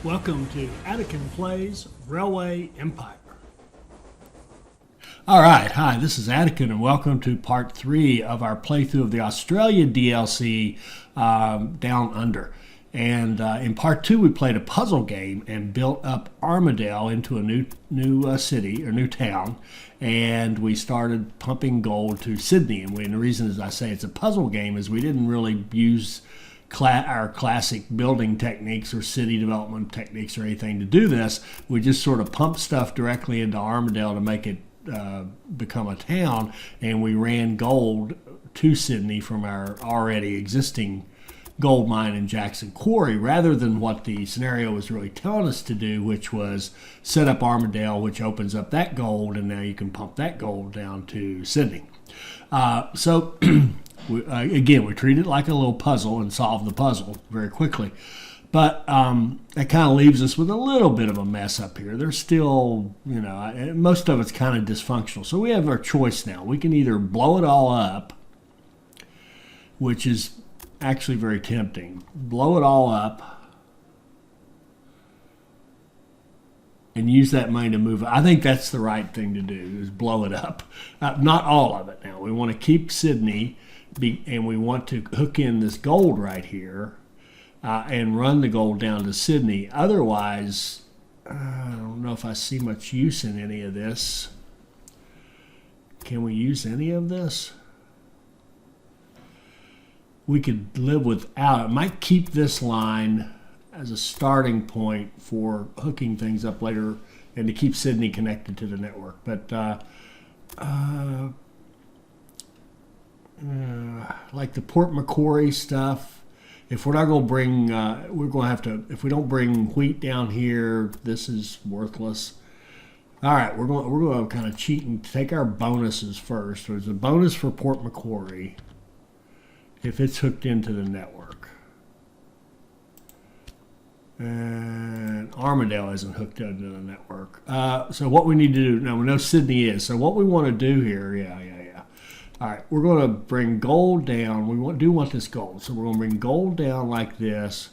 Welcome to Attican Plays Railway Empire. All right, hi, this is Attican, and welcome to part 3 of our playthrough of the Australia DLC Down Under. And in part 2, we played a puzzle game and built up Armidale into a new city or new town, and we started pumping gold to Sydney. And the reason, as I say, it's a puzzle game is we didn't really use our classic building techniques or city development techniques or anything to do this. We just sort of pumped stuff directly into Armidale to make it become a town, and we ran gold to Sydney from our already existing gold mine in Jackson Quarry, rather than what the scenario was really telling us to do, which was set up Armidale, which opens up that gold, and now you can pump that gold down to Sydney. Again, we treat it like a little puzzle and solve the puzzle very quickly. But that kind of leaves us with a little bit of a mess up here. There's still, most of it's kind of dysfunctional. So we have our choice now. We can either blow it all up, which is actually very tempting. Blow it all up and use that money to move. I think that's the right thing to do, is blow it up. Not all of it now. We want to keep Sydney, and we want to hook in this gold right here. And run the gold down to Sydney. Otherwise, I don't know if I see much use in any of this. Can we use any of this? We could live without it. Might keep this line as a starting point for hooking things up later and to keep Sydney connected to the network. But like the Port Macquarie stuff, if we're not going to bring, we're going to have to, if we don't bring wheat down here, this is worthless. All right, we're going to kind of cheat and take our bonuses first. There's a bonus for Port Macquarie if it's hooked into the network. And Armidale isn't hooked into the network. So what we need to do, now we know Sydney is, so what we want to do here, yeah. All right, we're going to bring gold down. We do want this gold, so we're going to bring gold down like this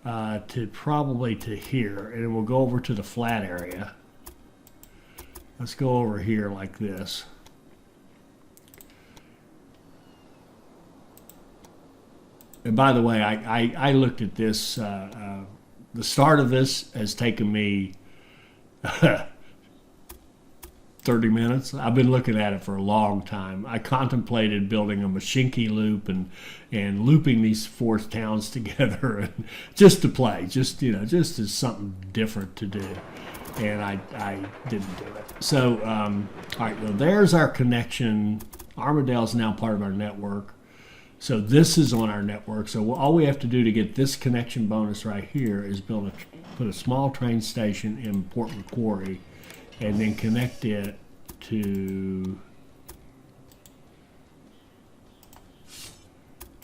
to probably to here, and then we'll go over to the flat area. Let's go over here like this. And by the way, I looked at this. The start of this has taken me 30 minutes. I've been looking at it for a long time. I contemplated building a Machinki loop and looping these 4 towns together and just to play, just as something different to do. And I didn't do it. So, all right, well, there's our connection. Armidale is now part of our network. So this is on our network. So all we have to do to get this connection bonus right here is put a small train station in Port Macquarie, and then connect it to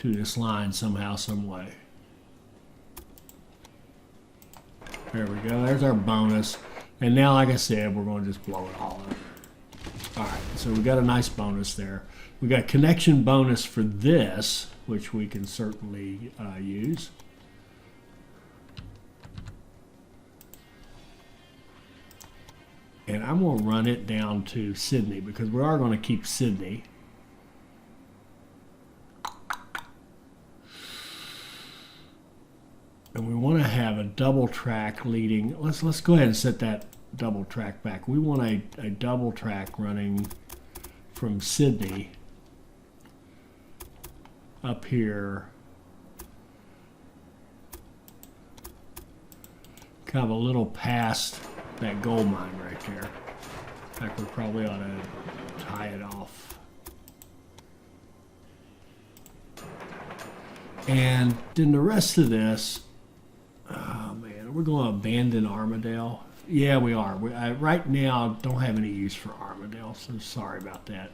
this line somehow, some way. There we go. There's our bonus. And now, like I said, we're going to just blow it all up. All right, so we got a nice bonus there. We got connection bonus for this, which we can certainly use. And I'm going to run it down to Sydney because we are going to keep Sydney. And we want to have a double track leading. Let's go ahead and set that double track back. We want a double track running from Sydney up here. Kind of a little past that gold mine right there. In fact, we probably ought to tie it off. And then the rest of this, oh man, we're going to abandon Armidale. Yeah, we are. I right now don't have any use for Armidale, so sorry about that.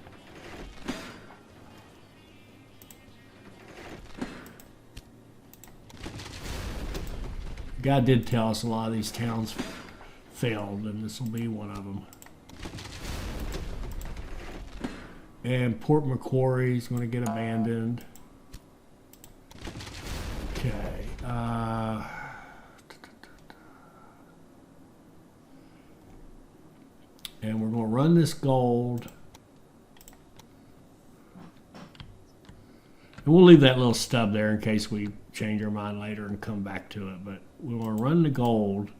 God did tell us a lot of these towns failed, and this will be one of them. And Port Macquarie is going to get abandoned. Okay. And we're going to run this gold. And we'll leave that little stub there in case we change our mind later and come back to it. But we want to run the gold.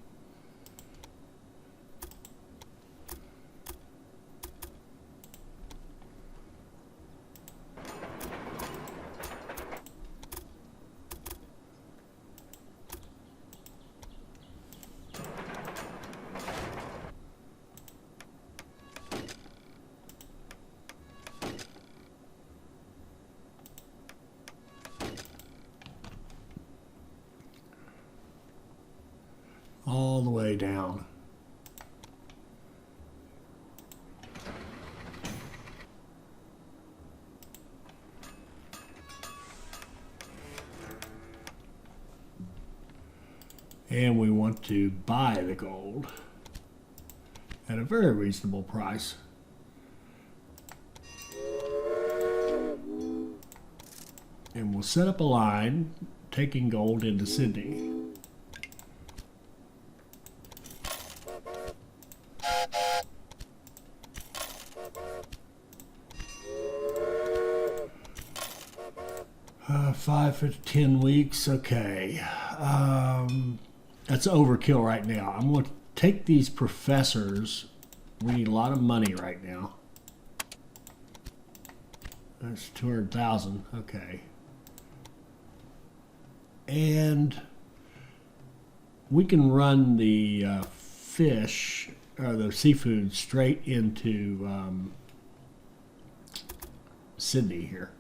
All the way down. And we want to buy the gold at a very reasonable price. And we'll set up a line taking gold into Sydney. Five for 10 weeks. Okay. That's overkill right now. I'm going to take these professors. We need a lot of money right now. That's 200,000. Okay. And we can run the fish or the seafood straight into Sydney here.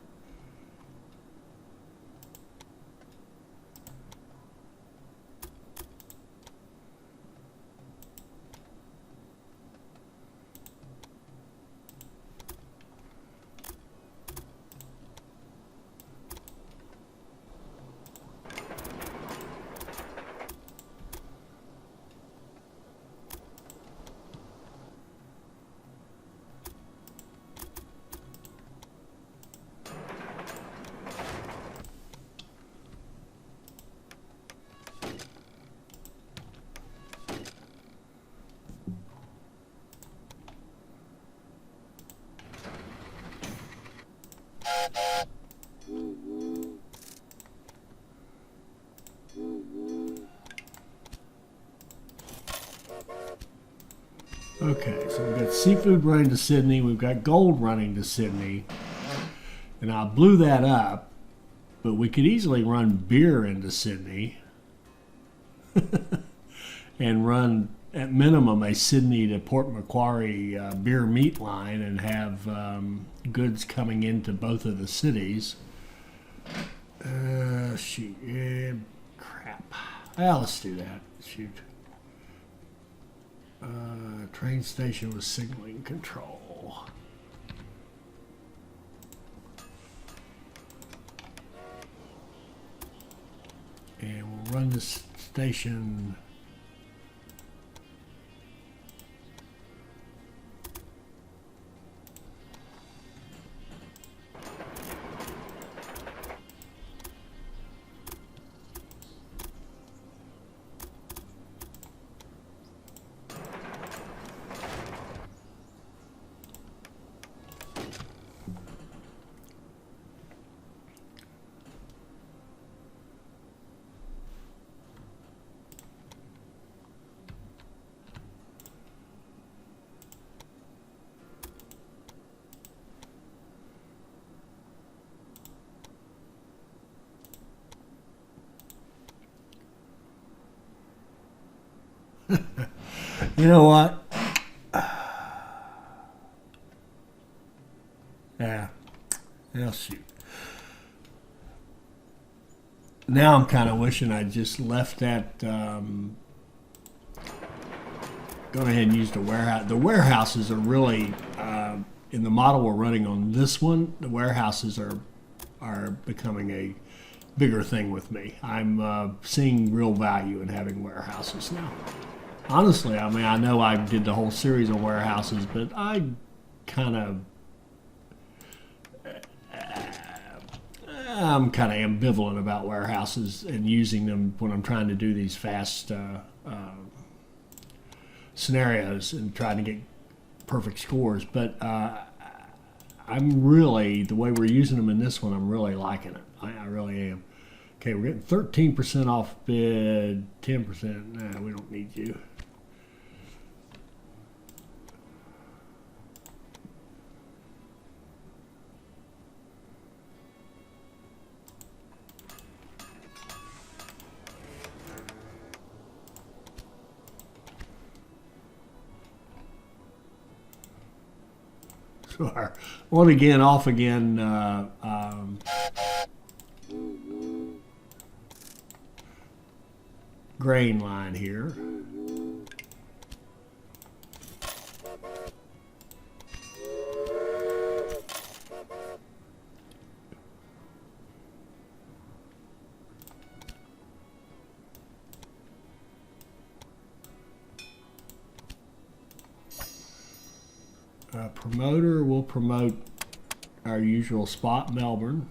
Okay, so we've got seafood running to Sydney. We've got gold running to Sydney. And I blew that up, but we could easily run beer into Sydney and run, at minimum, a Sydney to Port Macquarie beer meat line and have goods coming into both of the cities. Shoot. Crap. Well, let's do that. Shoot. Train station with signaling control. And we'll run this station. You know what? Yeah. Well, shoot. Now I'm kind of wishing I just left that. Go ahead and use the warehouse. The warehouses are really, in the model we're running on this one, the warehouses are becoming a bigger thing with me. I'm seeing real value in having warehouses now. Honestly, I mean, I know I did the whole series on warehouses, but I kind of, I'm kind of ambivalent about warehouses and using them when I'm trying to do these fast scenarios and trying to get perfect scores, but I'm really, the way we're using them in this one, I'm really liking it. I really am. Okay, we're getting 13% off bid, 10%. Nah, we don't need you. So our on again, off again grain line here. Promoter will promote our usual spot, Melbourne.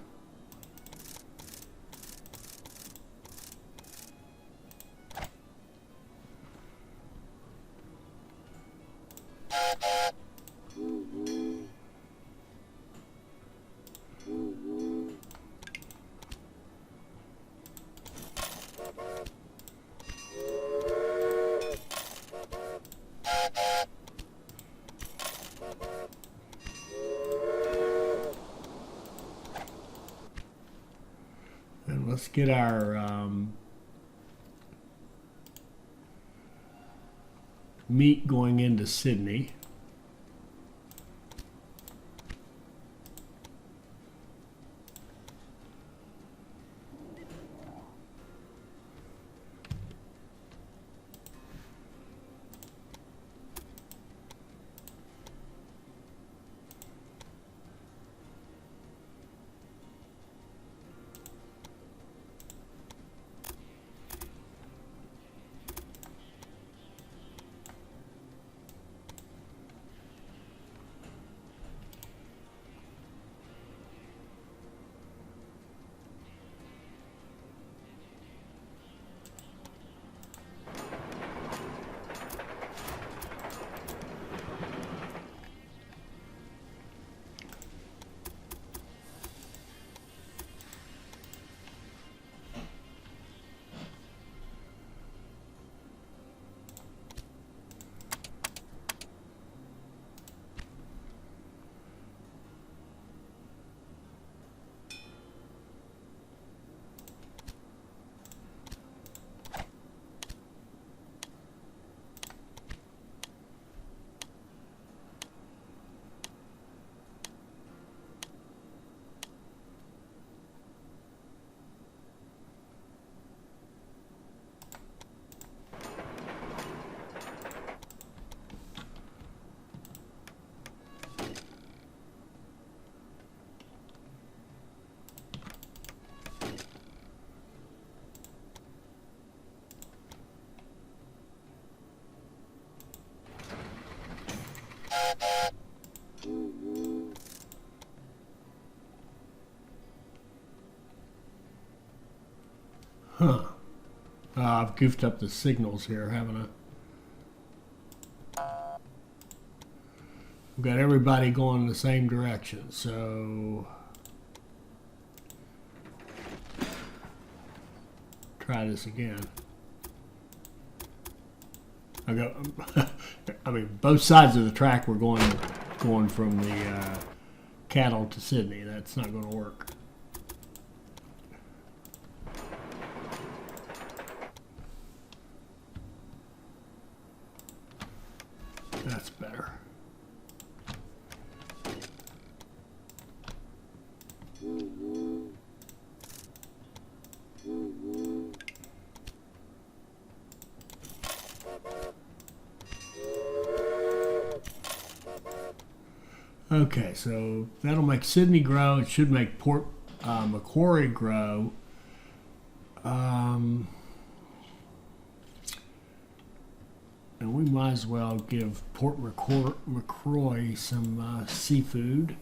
And let's get our meat going into Sydney. Huh. I've goofed up the signals here, haven't I? We've got everybody going in the same direction, so try this again. I go. I mean, both sides of the track were going from the cattle to Sydney. That's not going to work. That's better. Okay, so that'll make Sydney grow. It should make Port Macquarie grow. And we might as well give Port Macquarie some seafood.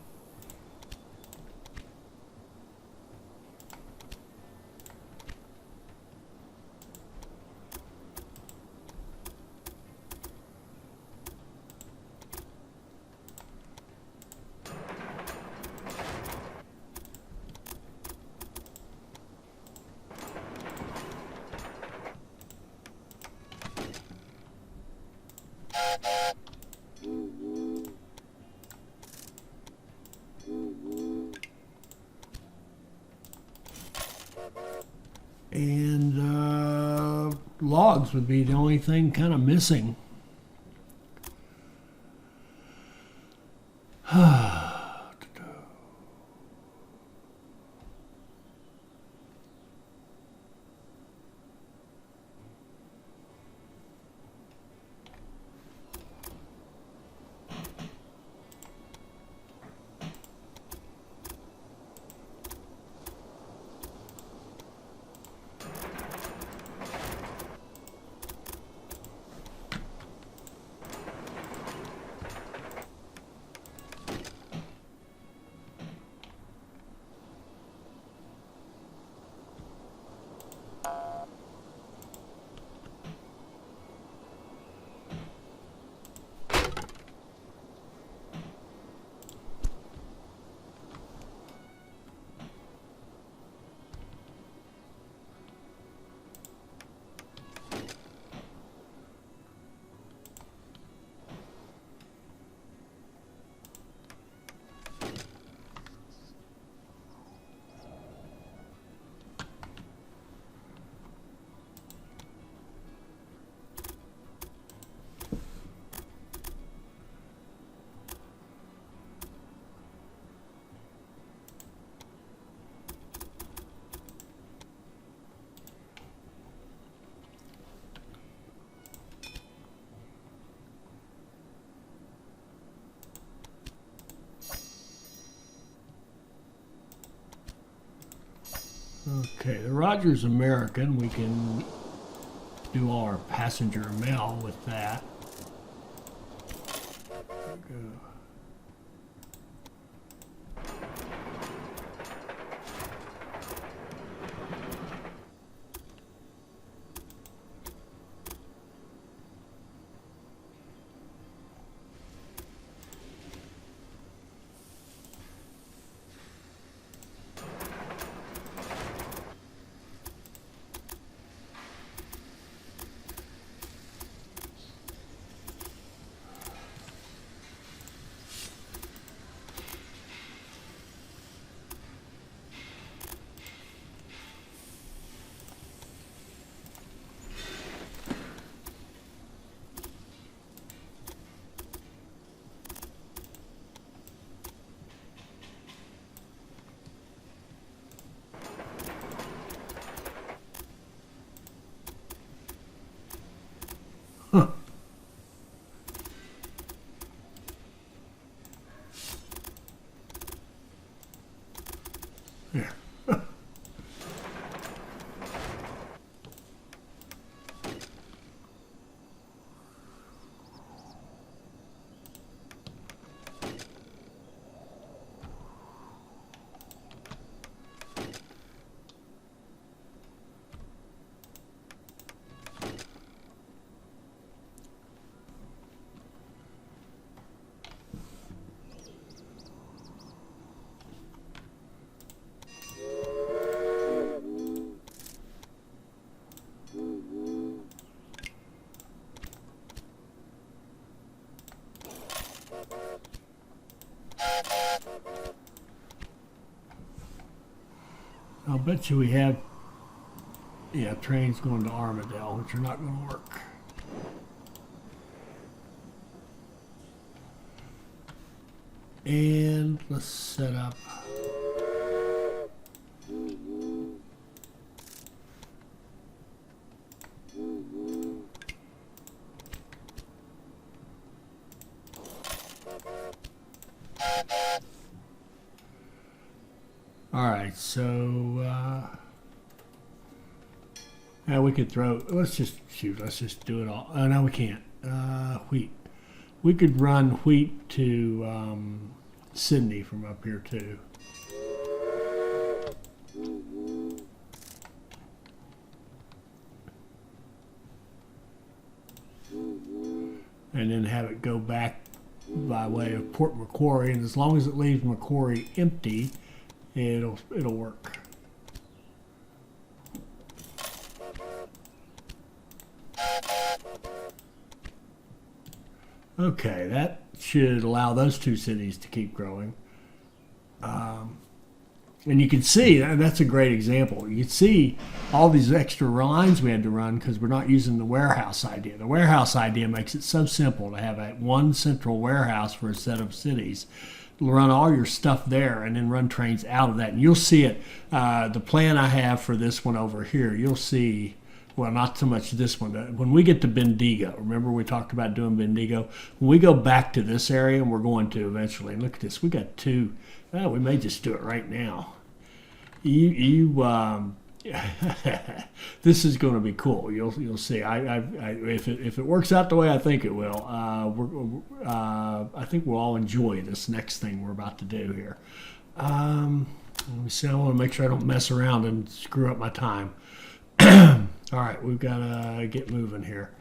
logs would be the only thing kind of missing. Okay, the Rogers American, we can do all our passenger mail with that. Go. Huh. Yeah. I'll bet you we have, yeah, trains going to Armadale, which are not going to work. And let's set up. All right, so we could throw. Let's just shoot. Let's just do it all. Oh no, we can't. Wheat. We could run wheat to Sydney from up here too. And then have it go back by way of Port Macquarie, and as long as it leaves Macquarie empty, it'll work. Okay, that should allow those two cities to keep growing. And you can see, and that's a great example. You can see all these extra lines we had to run because we're not using the warehouse idea. The warehouse idea makes it so simple to have a one central warehouse for a set of cities. Run all your stuff there and then run trains out of that. And you'll see it. The plan I have for this one over here, you'll see, well, not so much this one. When we get to Bendigo, remember we talked about doing Bendigo? When we go back to this area, and we're going to eventually, look at this, we got two. Well, we may just do it right now. This is going to be cool. You'll see. If it works out the way I think it will, I think we'll all enjoy this next thing we're about to do here. Let me see. I want to make sure I don't mess around and screw up my time. All right, we've got to get moving here.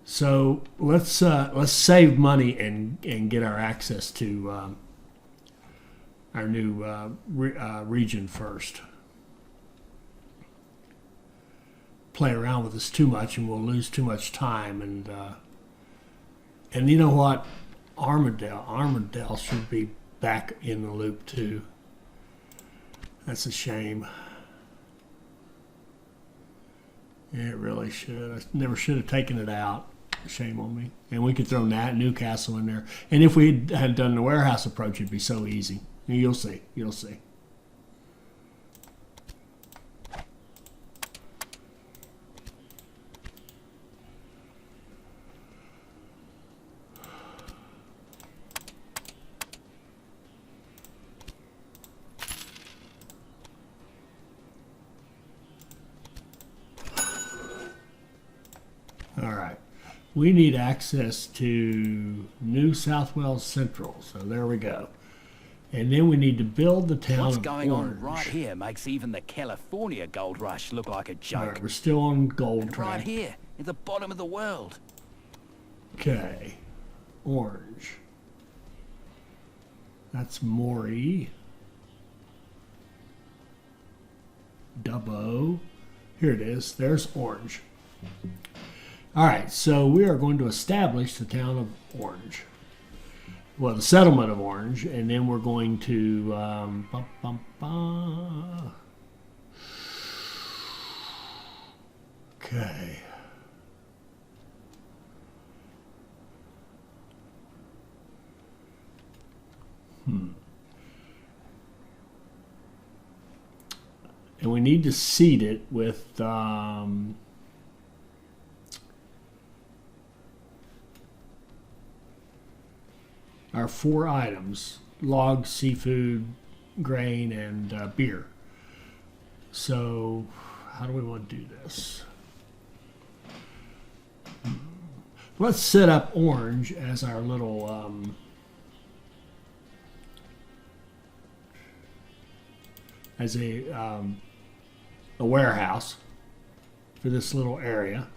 So let's save money and get our access to our new region first. Play around with this too much and we'll lose too much time. And you know what? Armadale should be back in the loop too. That's a shame. It really should. I never should have taken it out. Shame on me. And we could throw Newcastle in there. And if we had done the warehouse approach, it'd be so easy. You'll see. You'll see. All right. We need access to New South Wales Central. So there we go. And then we need to build the town What's of going Orange. on right here makes even the California gold rush look like a All joke. right, we're still on gold And track. right here, at the bottom of the world. Okay. Orange. That's Maury. Dubbo. Here it is. There's Orange. All right, so we are going to establish the town of Orange. Well, the settlement of Orange, and then we're going to okay. And we need to seed it with our 4 items: logs, seafood, grain, and beer. So how do we want to do this? Let's set up Orange as our little as a warehouse for this little area.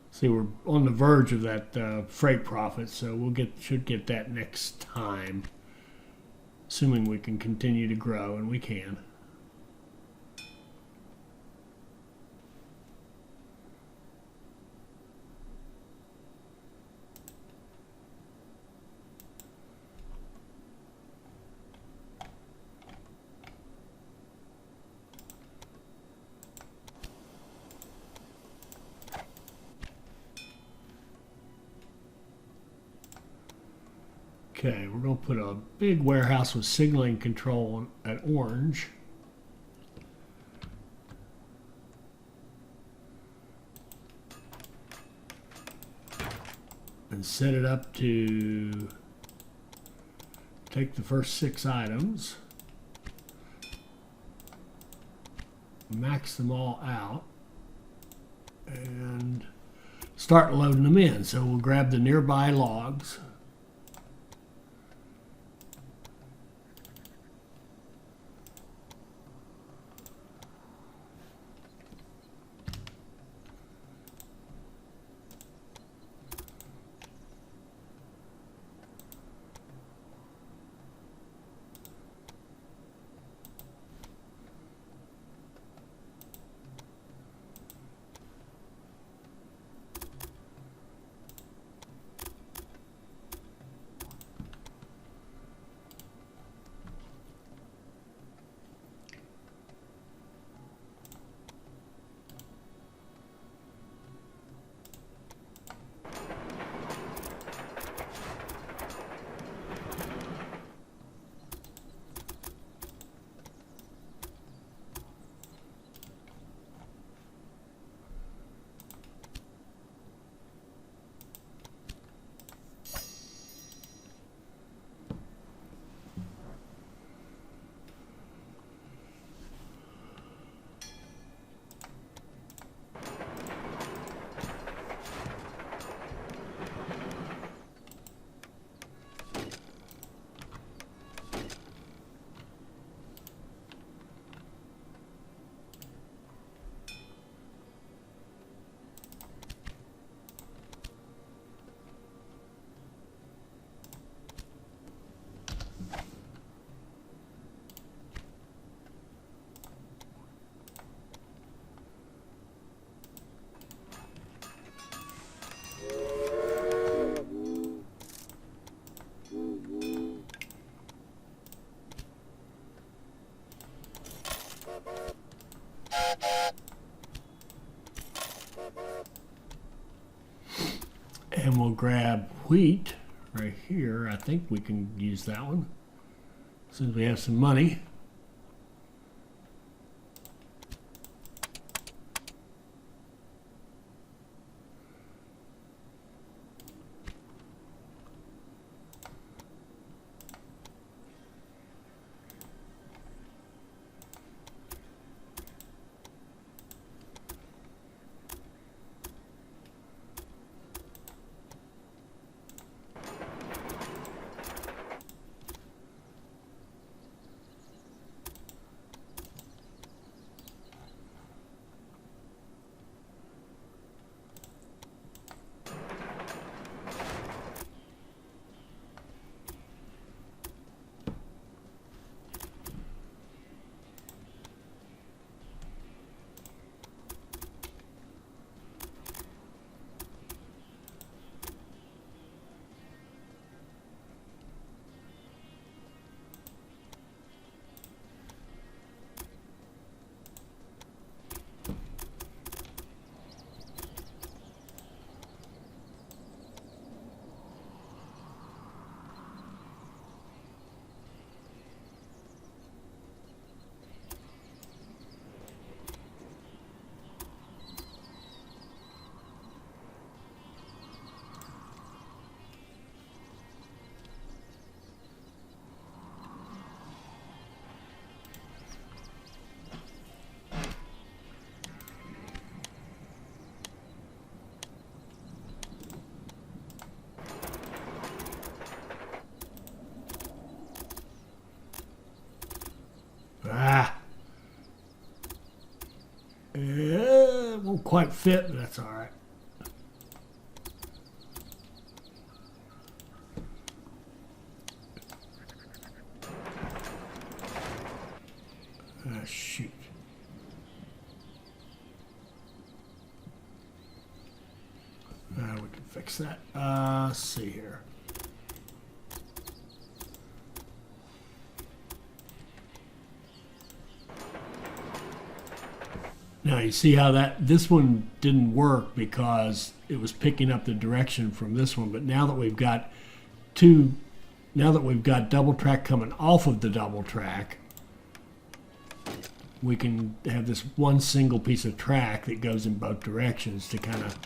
See, we're on the verge of that freight profit, so should get that next time, assuming we can continue to grow, and we can. Okay, we're going to put a big warehouse with signaling control at Orange. And set it up to take the first 6 items, max them all out, and start loading them in. So we'll grab the nearby logs. then we'll grab wheat right here. I think we can use that one since we have some money. It won't quite fit, but that's all right. Shoot. We can fix that. Let's see here. Now you see how this one didn't work because it was picking up the direction from this one, but now that we've got double track coming off of the double track, we can have this one single piece of track that goes in both directions to kind of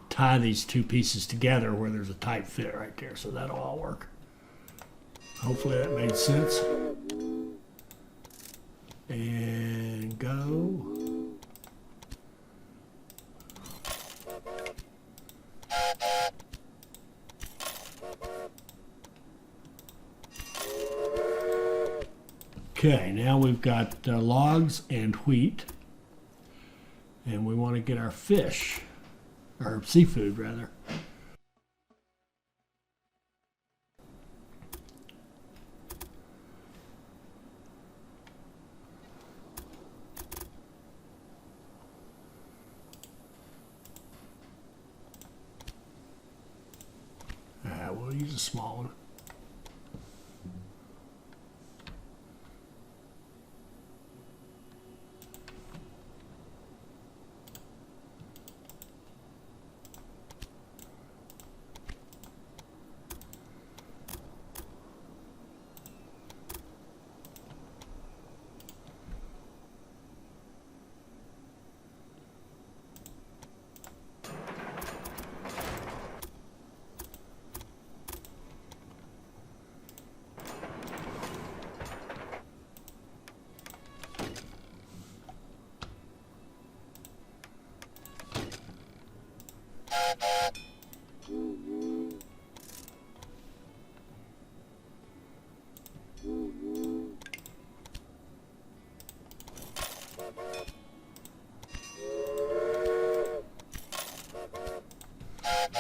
tie these two pieces together where there's a tight fit right there. So that'll all work. Hopefully that made sense. And go. Okay, now we've got logs and wheat, and we want to get our fish, or seafood rather. We'll use a small one.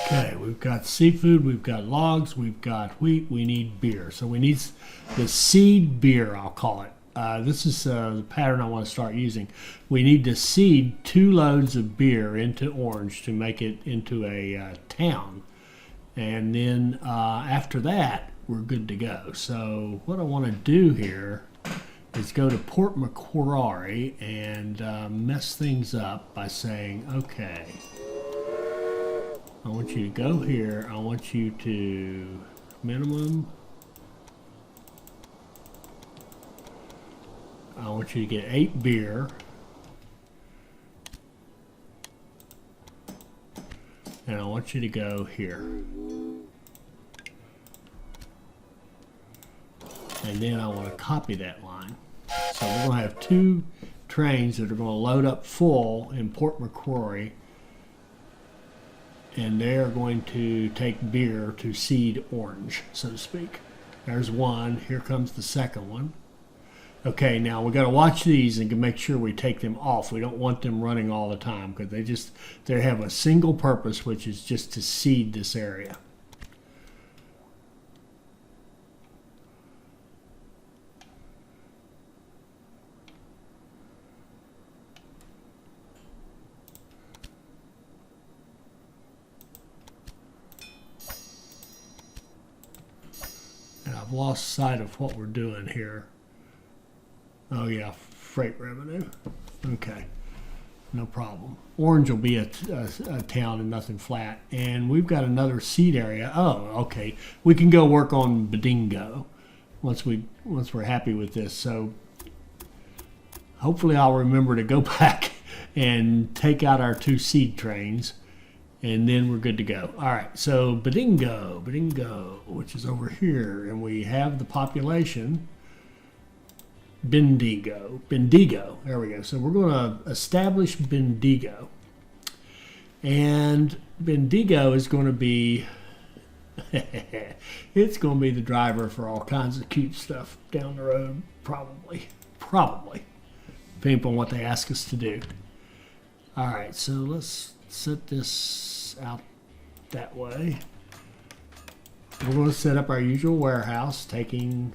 Okay, we've got seafood, we've got logs, we've got wheat, we need beer. So we need the seed beer, I'll call it. This is the pattern I want to start using. We need to seed 2 loads of beer into Orange to make it into a town. And then after that, we're good to go. So what I want to do here is go to Port Macquarie and mess things up by saying, okay, I want you to go here. I want you to minimum. I want you to get 8 beer. And I want you to go here. And then I want to copy that line. So we're going to have 2 trains that are going to load up full in Port Macquarie. And they're going to take beer to seed orange, so to speak. There's one. Here comes the second one. Okay, now we got to watch these and make sure we take them off. We don't want them running all the time because they have a single purpose, which is just to seed this area. And I've lost sight of what we're doing here. Oh yeah, freight revenue. Okay, no problem. Orange will be a town and nothing flat. And we've got another seed area. Oh, okay. We can go work on Bedingo once we're happy with this. So hopefully I'll remember to go back and take out our 2 seed trains, and then we're good to go. All right, so Bedingo, which is over here, and we have the population. Bendigo, there we go. So we're going to establish Bendigo. And Bendigo is going to be, it's going to be the driver for all kinds of cute stuff down the road, probably, depending on what they ask us to do. All right, so let's set this out that way. We're going to set up our usual warehouse, taking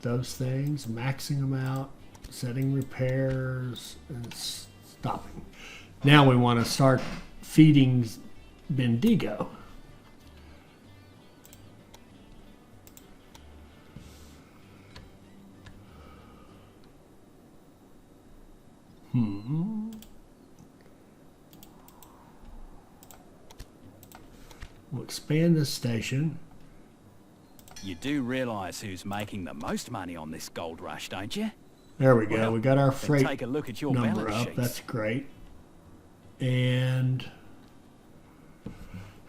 those things, maxing them out, setting repairs, and stopping. Now we want to start feeding Bendigo. We'll expand this station. You do realise who's making the most money on this gold rush, don't you? There we go. Well, we got our then freight take a look at your number balance up. sheets. That's great. And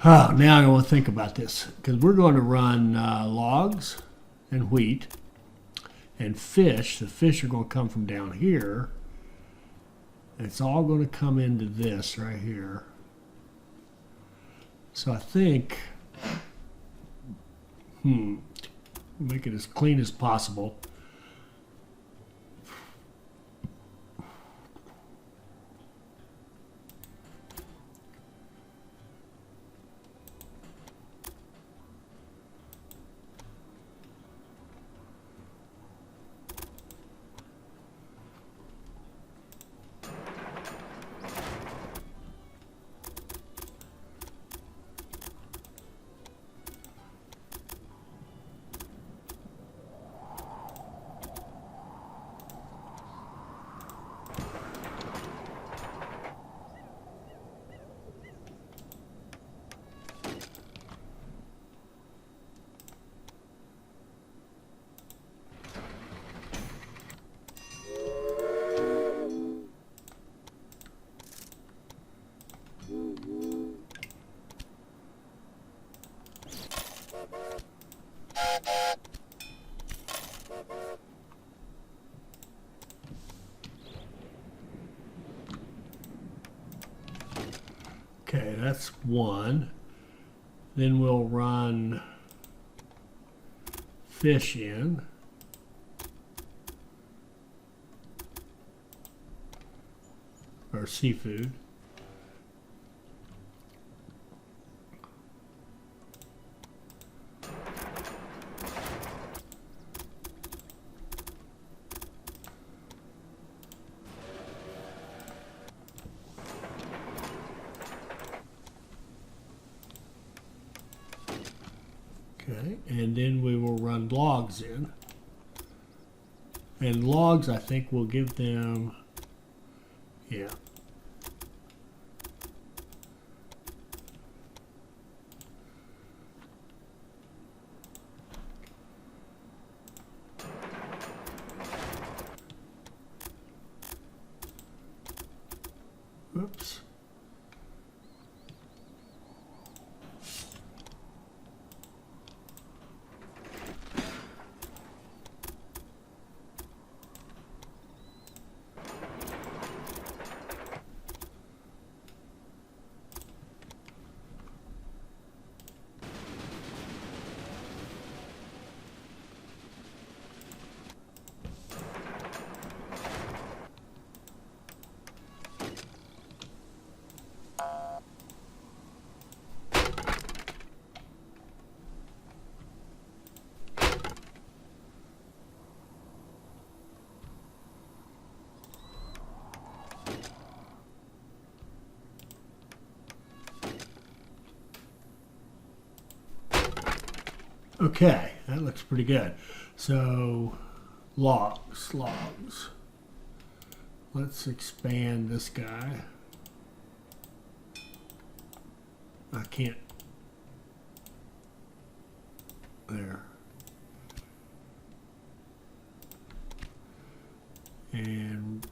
now I want to think about this, because we're going to run logs and wheat and fish. The fish are going to come from down here. It's all going to come into this right here. So I think, make it as clean as possible. Okay, that's one. Then we'll run fish in. Or seafood. Okay, and then we will run logs in. And logs, I think we'll give them, yeah. Whoops. Okay, that looks pretty good. So, logs. Let's expand this guy. I can't. There. And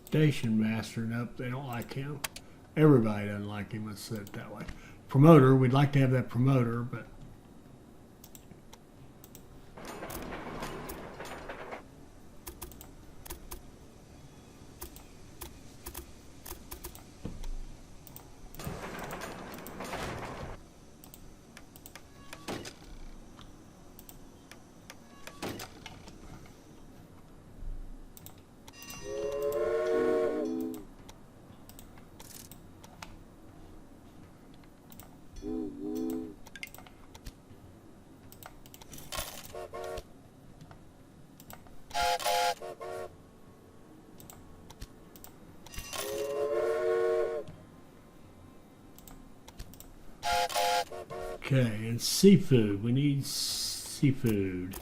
station master, nope, they don't like him. Everybody doesn't like him, let's say it that way. Promoter, we'd like to have that promoter, but okay, and seafood. We need seafood.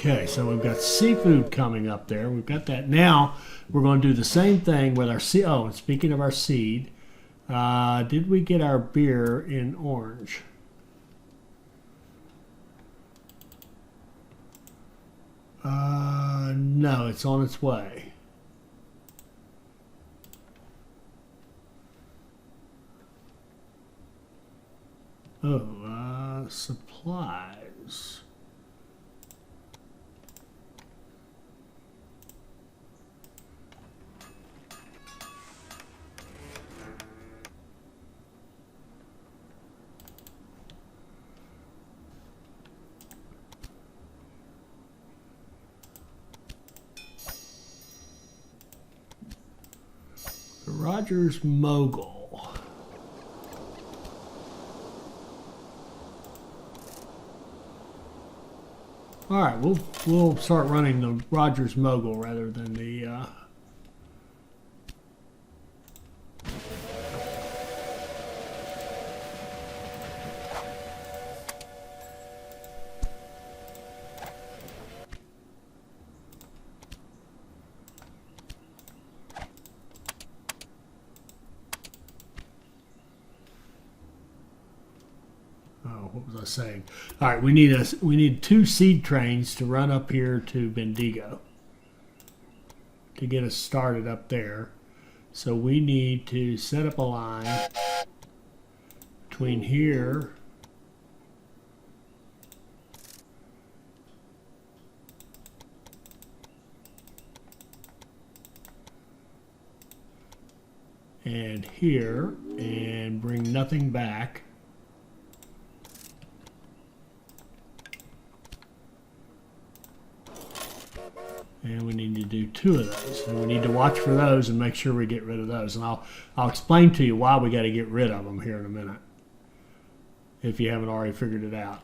Okay, so we've got seafood coming up there. We've got that. Now we're going to do the same thing with our seed. Oh, and speaking of our seed, did we get our beer in orange? No, it's on its way. Oh, supplies. Rogers Mogul. All right, we'll start running the Rogers Mogul rather than the. What was I saying? All right, we need 2 seed trains to run up here to Bendigo to get us started up there. So we need to set up a line between here and here and bring nothing back. And we need to do 2 of those. And we need to watch for those and make sure we get rid of those. And I'll explain to you why we got to get rid of them here in a minute, if you haven't already figured it out.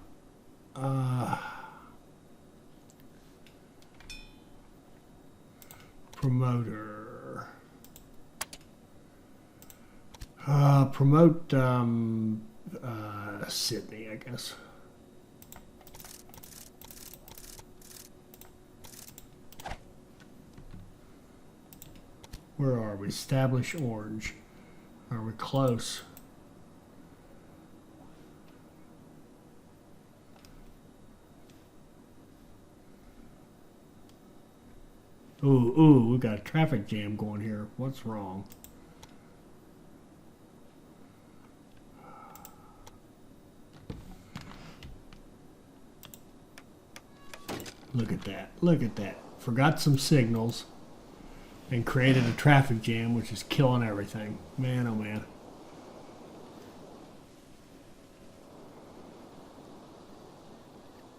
Promoter. Promote Sydney, I guess. Where are we? Establish orange. Are we close? Ooh, we got a traffic jam going here. What's wrong? Look at that. Look at that. Forgot some signals and created a traffic jam, which is killing everything. Man, oh man.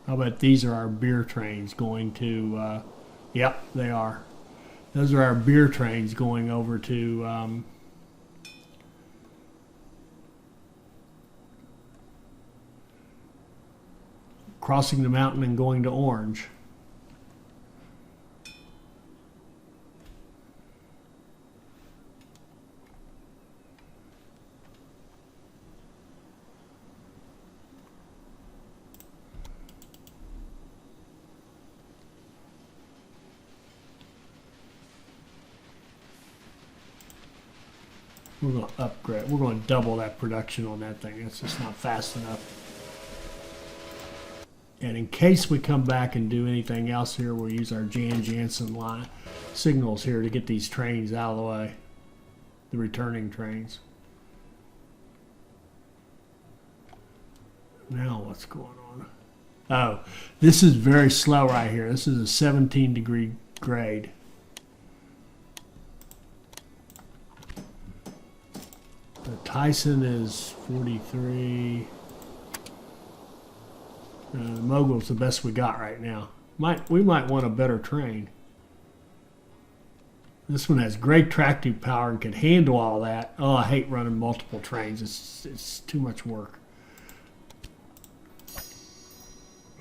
I'll bet these are our beer trains going to, yep, they are. Those are our beer trains going over to, crossing the mountain and going to Orange. We're going to upgrade. We're going to double that production on that thing. It's just not fast enough. And in case we come back and do anything else here, we'll use our Jan Jansen line signals here to get these trains out of the way. The returning trains. Now what's going on? Oh, this is very slow right here. This is a 17-degree grade. The Tyson is 43. The Mogul's the best we got right now. We might want a better train. This one has great tractive power and can handle all that. Oh, I hate running multiple trains. It's too much work.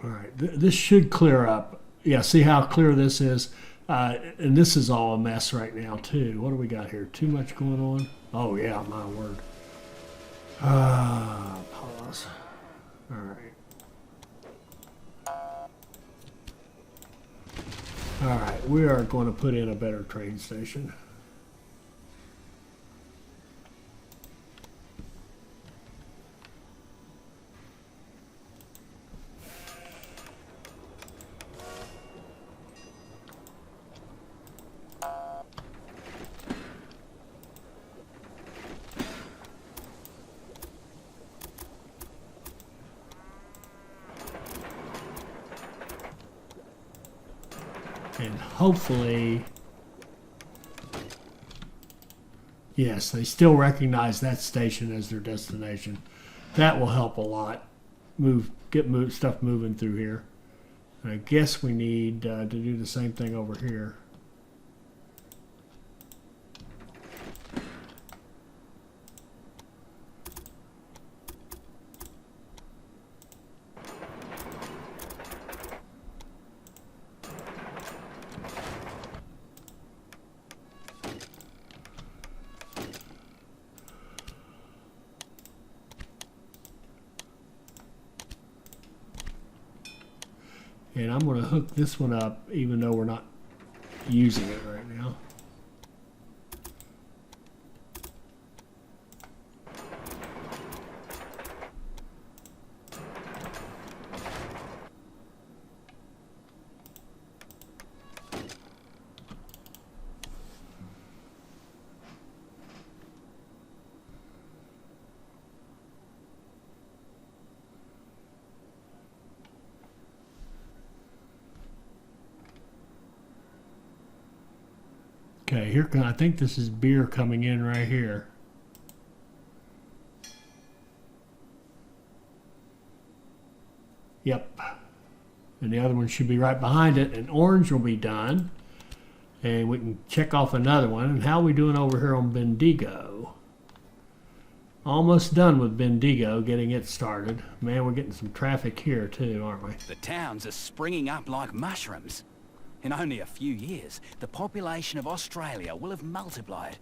All right, this should clear up. Yeah, see how clear this is? And this is all a mess right now, too. What do we got here? Too much going on? Oh, yeah, my word. Pause. All right. All right, we are going to put in a better train station. And hopefully, yes, they still recognize that station as their destination. That will help a lot. Get stuff moving through here. And I guess we need to do the same thing over here. And I'm going to hook this one up even though we're not using it right now. Okay, here I think this is beer coming in right here. Yep. And the other one should be right behind it, and orange will be done. And we can check off another one. And how are we doing over here on Bendigo? Almost done with Bendigo, getting it started. Man, we're getting some traffic here too, aren't we? The towns are springing up like mushrooms. In only a few years, the population of Australia will have multiplied.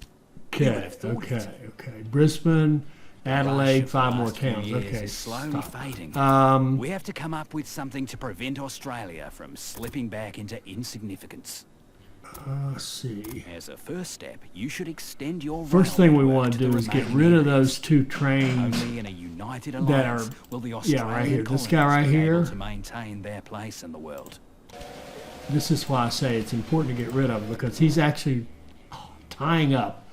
Who would Okay, have thought it? okay. Brisbane, Adelaide, Rush of 5 the more last few towns. years Okay, is slowly stop. fading. We have to come up with something to prevent Australia from slipping back into insignificance. Let's see. As a first step, you should extend your First thing we rail want to network do the is get remaining rid of areas. those 2 trains. Only in a united that alliance are- will the yeah, Australian right here. This colonies guy right be here. able to maintain their place in the world. This is why I say it's important to get rid of him, because he's actually tying up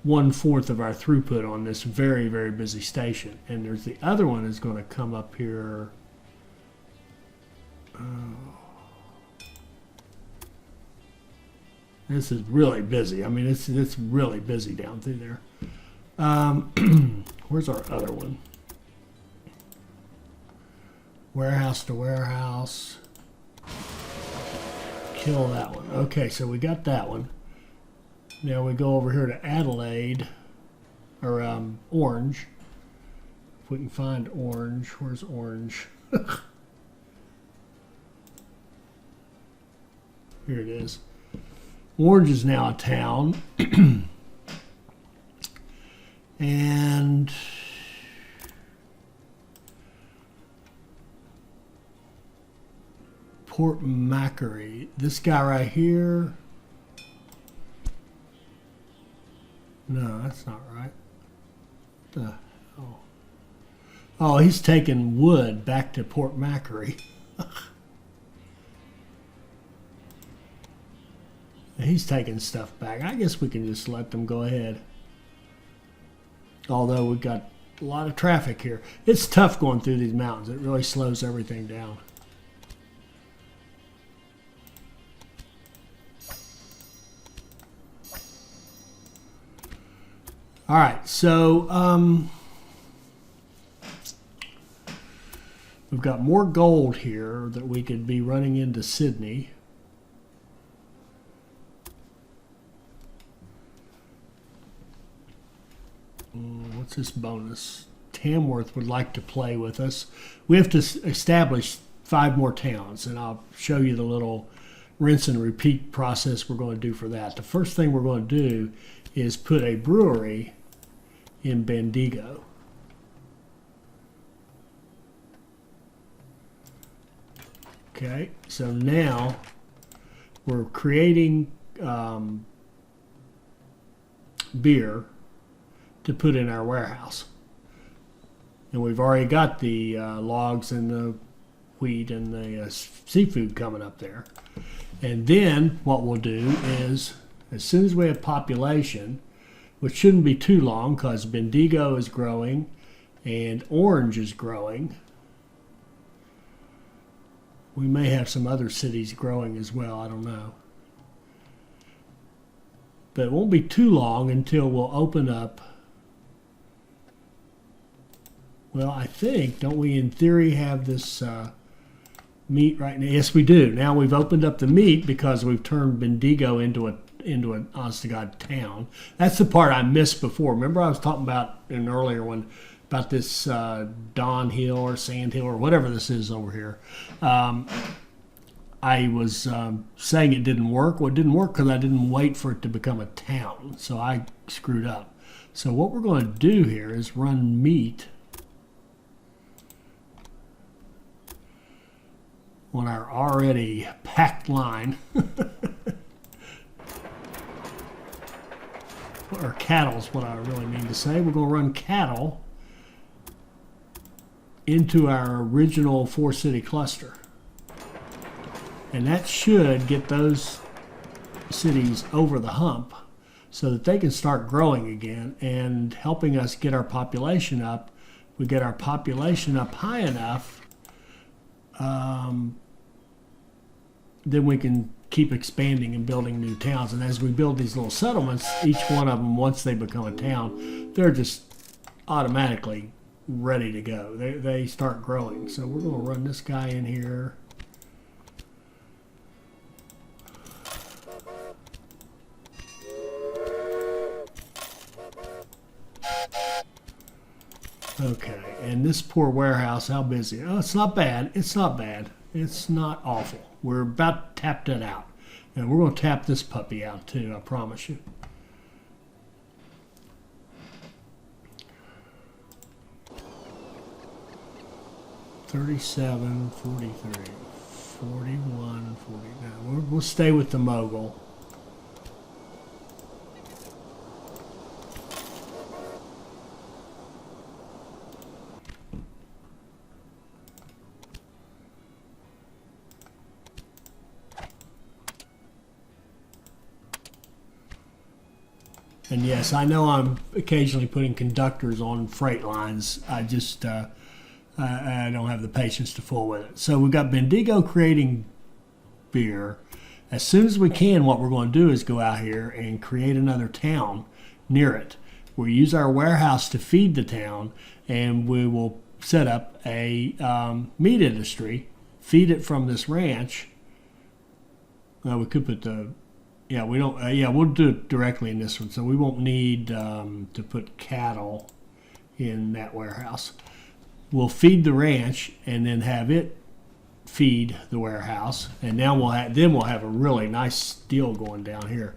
1/4 of our throughput on this very, very busy station. And there's the other one is going to come up here. This is really busy. I mean, it's really busy down through there. Where's our other one? Warehouse to warehouse. Kill that one. Okay, so we got that one. Now we go over here to Adelaide, or Orange. If we can find Orange. Where's Orange? Here it is. Orange is now a town. And Port Macquarie. This guy right here. No, that's not right. The hell? Oh, he's taking wood back to Port Macquarie. He's taking stuff back. I guess we can just let them go ahead. Although we've got a lot of traffic here. It's tough going through these mountains. It really slows everything down. All right, so we've got more gold here that we could be running into Sydney. What's this bonus? Tamworth would like to play with us. We have to establish 5 more towns, and I'll show you the little rinse and repeat process we're going to do for that. The first thing we're going to do is put a brewery in Bendigo. Okay, so now we're creating beer to put in our warehouse. And we've already got the logs and the wheat and the seafood coming up there. And then what we'll do is, as soon as we have population, which shouldn't be too long because Bendigo is growing and Orange is growing. We may have some other cities growing as well, I don't know. But it won't be too long until we'll open up. Well, I think, don't we in theory have this meat right now? Yes, we do. Now we've opened up the meat because we've turned Bendigo into an honest to God town. That's the part I missed before. Remember I was talking about in an earlier one about this Don Hill or Sand Hill or whatever this is over here. I was saying it didn't work. Well, it didn't work because I didn't wait for it to become a town. So I screwed up. So what we're going to do here is run meat. on our already packed line. Or cattle is what I really mean to say. We're going to run cattle into our original 4-city cluster. And that should get those cities over the hump so that they can start growing again and helping us get our population up. We get our population up high enough, then we can keep expanding and building new towns. And as we build these little settlements, each one of them, once they become a town, they're just automatically ready to go. They start growing. So we're going to run this guy in here. Okay, and this poor warehouse, how busy? Oh, it's not bad. It's not bad. It's not awful. We're about to tap that out. And we're going to tap this puppy out too, I promise you. $37, $43, $41, $49. We'll stay with the mogul. And yes, I know I'm occasionally putting conductors on freight lines. I just, I don't have the patience to fool with it. So we've got Bendigo creating beer. As soon as we can, what we're going to do is go out here and create another town near it. We'll use our warehouse to feed the town, and we will set up a meat industry, feed it from this ranch. We could put the... Yeah, we don't. We'll do it directly in this one, so we won't need to put cattle in that warehouse. We'll feed the ranch and then have it feed the warehouse, and now we'll have a really nice deal going down here.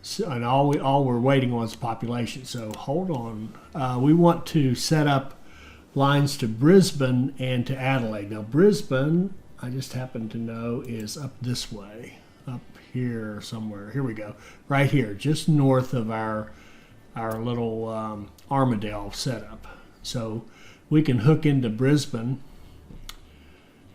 So, and all we're waiting on is population. So hold on. We want to set up lines to Brisbane and to Adelaide. Now Brisbane, I just happen to know, is up this way. Up here somewhere. Here we go. Right here, just north of our little Armadale setup. So we can hook into Brisbane.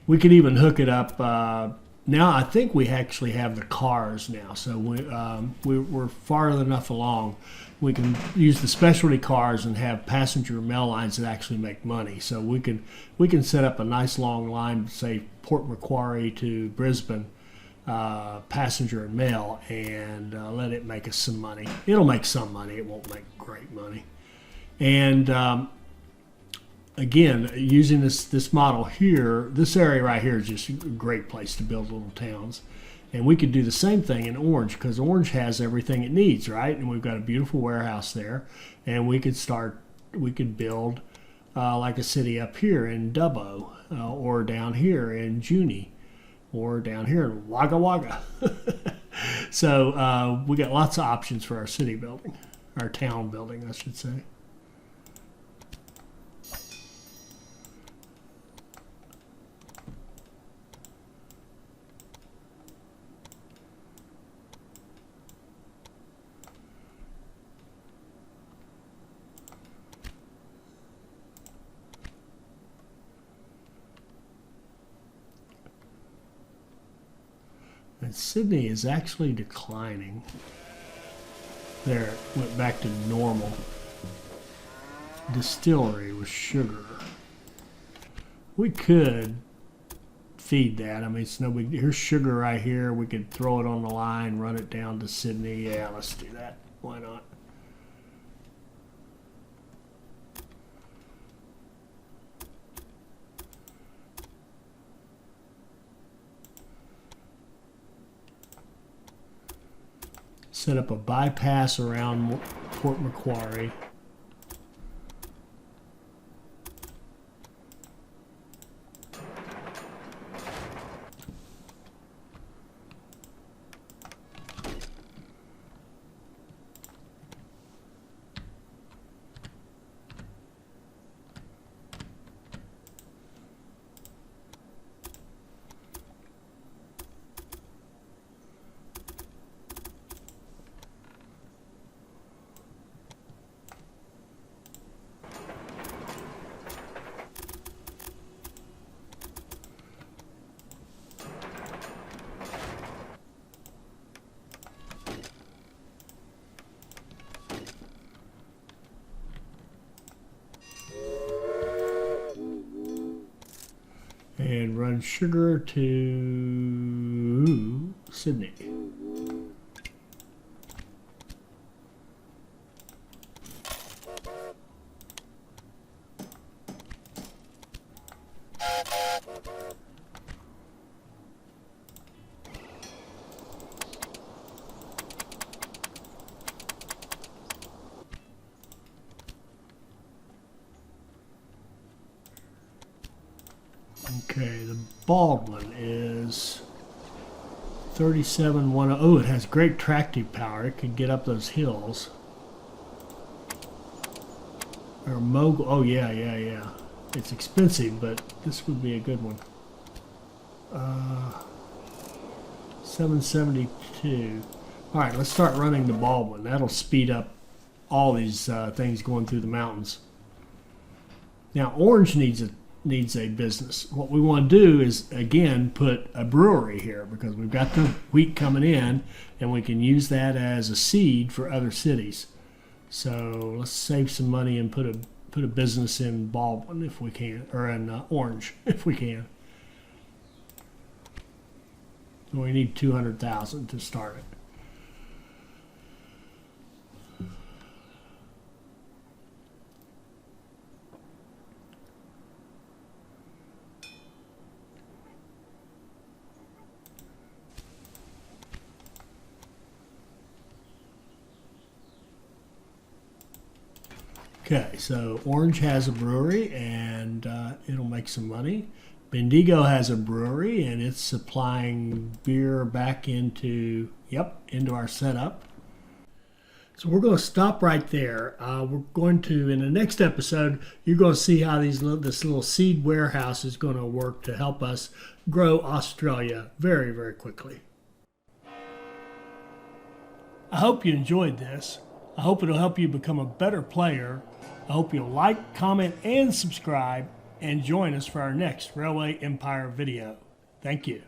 We could even hook it up. Now I think we actually have the cars now. So we're far enough along. We can use the specialty cars and have passenger mail lines that actually make money. So we can set up a nice long line, say Port Macquarie to Brisbane, passenger and mail, and let it make us some money. It'll make some money. It won't make great money. And again, using this model here, this area right here is just a great place to build little towns. And we could do the same thing in Orange, because Orange has everything it needs, right? And we've got a beautiful warehouse there, and we could build like a city up here in Dubbo, or down here in Junee, or down here in Wagga Wagga. So we got lots of options for our city building, our town building, I should say. And Sydney is actually declining. There, it went back to normal. Distillery with sugar. We could feed that. I mean, it's no big deal. Here's sugar right here. We could throw it on the line, run it down to Sydney. Yeah, let's do that. Why not? Set up a bypass around Port Macquarie. and sugar to Sydney. Okay, the Baldwin is 3710. Oh, it has great tractive power. It can get up those hills. Or Mogul. Oh, yeah. It's expensive, but this would be a good one. 772. All right, let's start running the Baldwin. That'll speed up all these things going through the mountains. Now, Orange needs a business. What we want to do is, again, put a brewery here because we've got the wheat coming in and we can use that as a seed for other cities. So let's save some money and put a business in Baldwin if we can, or in Orange if we can. We need 200,000 to start it. Okay, so Orange has a brewery and it'll make some money. Bendigo has a brewery and it's supplying beer back into our setup. So we're going to stop right there. We're going to, in the next episode, you're going to see how this little seed warehouse is going to work to help us grow Australia very, very quickly. I hope you enjoyed this. I hope it'll help you become a better player. I hope you'll like, comment, and subscribe, and join us for our next Railway Empire video. Thank you.